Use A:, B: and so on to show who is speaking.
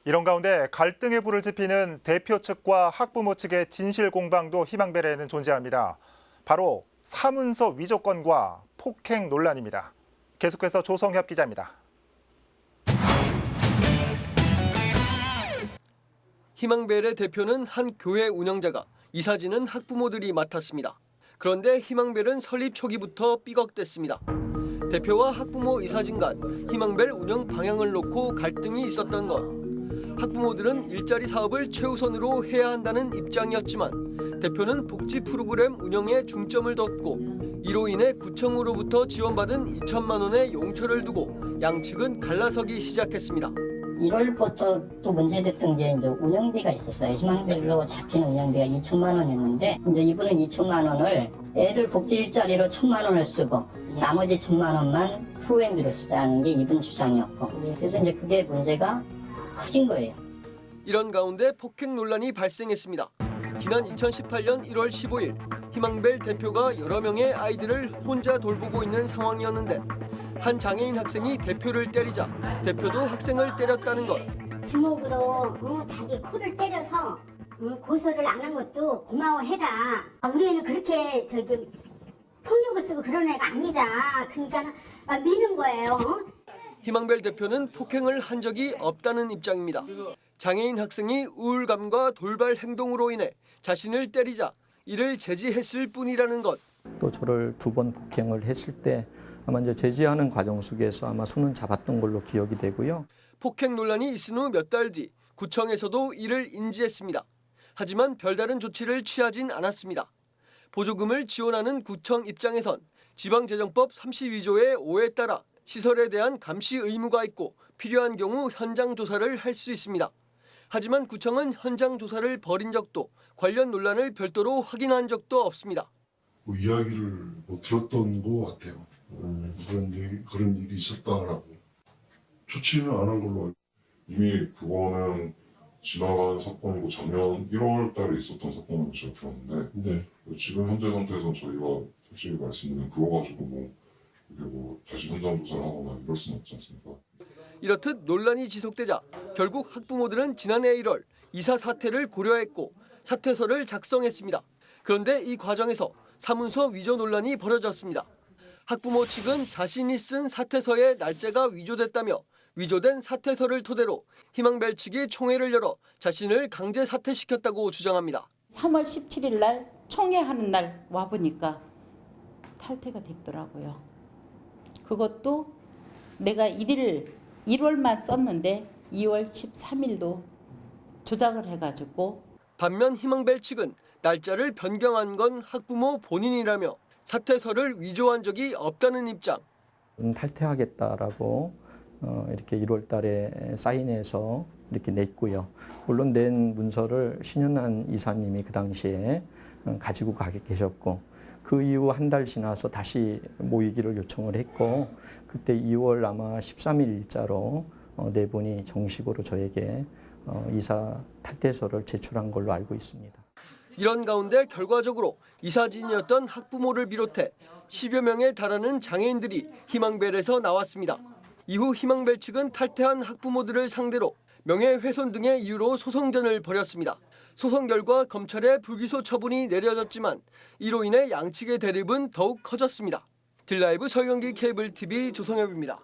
A: 이런 가운데 갈등의 불을 지피는 대표 측과 학부모 측의 진실 공방도 희망벨에는 존재합니다. 바로 사문서 위조 건과 폭행 논란입니다. 계속해서 조성협 기자입니다.
B: 희망벨의 대표는 한 교회 운영자가 이사진은 학부모들이 맡았습니다. 그런데 희망벨은 설립 초기부터 삐걱댔습니다. 대표와 학부모 이사진 간 희망벨 운영 방향을 놓고 갈등이 있었던 것. 학부모들은 일자리 사업을 최우선으로 해야 한다는 입장이었지만 대표는 복지 프로그램 운영에 중점을 뒀고 이로 인해 구청으로부터 지원받은 2천만 원의 용처를 두고 양측은 갈라서기 시작했습니다.
C: 1월부터 또 문제됐던 게 이제 운영비가 있었어요. 희망별로 잡힌 운영비가 2천만 원이었는데 이제 이분은 2천만 원을 애들 복지 일자리로 1천만 원을 쓰고 나머지 1천만 원만 프로그램비로 쓰자는 게 이분 주장이었고 그래서 이제 그게 문제가 커진 거예요.
B: 이런 가운데 폭행 논란이 발생했습니다. 지난 2018년 1월 15일 희망벨 대표가 여러 명의 아이들을 혼자 돌보고 있는 상황이었는데 한 장애인 학생이 대표를 때리자 대표도 학생을 때렸다는 것.
D: 주먹으로 자기 코를 때려서 고소를 안 한 것도 고마워해라. 우리 애는 그렇게 폭력을 쓰고 그런 애가 아니다. 그러니까 막 미는 거예요.
B: 희망벨 대표는 폭행을 한 적이 없다는 입장입니다. 장애인 학생이 우울감과 돌발 행동으로 인해 자신을 때리자 이를 제지했을 뿐이라는 것.
E: 또 저를 2번 폭행을 했을 때 아마 이제 제지하는 과정 속에서 아마 손은 잡았던 걸로 기억이 되고요.
B: 폭행 논란이 있은 후 몇 달 뒤 구청에서도 이를 인지했습니다. 하지만 별다른 조치를 취하진 않았습니다. 보조금을 지원하는 구청 입장에선 지방재정법 32조의 5에 따라 시설에 대한 감시 의무가 있고 필요한 경우 현장 조사를 할 수 있습니다. 하지만 구청은 현장 조사를 벌인 적도 관련 논란을 별도로 확인한 적도 없습니다.
F: 이야기를 들었던 것 같아요. 그런 일이 있었다라고. 조치는 안 한 걸로 알고.
G: 이미 그거는 지나간 사건이고 작년 1월 달에 있었던 사건으로 제가 들었는데 지금 현재 상태에서는 저희가 솔직히 말씀드리면 그거 가지고 다시 현장 조사를 하거나 이럴 수는 없지 않습니까?
B: 이렇듯 논란이 지속되자 결국 학부모들은 지난해 1월 이사 사퇴를 고려했고 사퇴서를 작성했습니다. 그런데 이 과정에서 사문서 위조 논란이 벌어졌습니다. 학부모 측은 자신이 쓴 사퇴서의 날짜가 위조됐다며 위조된 사퇴서를 토대로 희망벨 측이 총회를 열어 자신을 강제 사퇴시켰다고 주장합니다.
H: 3월 17일 날 총회하는 날 와보니까 탈퇴가 됐더라고요. 그것도 내가 1월만 썼는데 2월 13일도 조작을 해가지고.
B: 반면 희망벨 측은 날짜를 변경한 건 학부모 본인이라며 사퇴서를 위조한 적이 없다는 입장.
E: 탈퇴하겠다라고 이렇게 1월 달에 사인해서 이렇게 냈고요. 물론 낸 문서를 신현한 이사님이 그 당시에 가지고 계셨고 그 이후 한 달 지나서 다시 모이기를 요청을 했고 그때 2월 아마 13일 일자로 네 분이 정식으로 저에게 이사 탈퇴서를 제출한 걸로 알고 있습니다.
B: 이런 가운데 결과적으로 이사진이었던 학부모를 비롯해 10여 명에 달하는 장애인들이 희망벨에서 나왔습니다. 이후 희망벨 측은 탈퇴한 학부모들을 상대로 명예훼손 등의 이유로 소송전을 벌였습니다. 소송 결과 검찰의 불기소 처분이 내려졌지만 이로 인해 양측의 대립은 더욱 커졌습니다. 딜라이브 서경기 케이블 TV 조성엽입니다.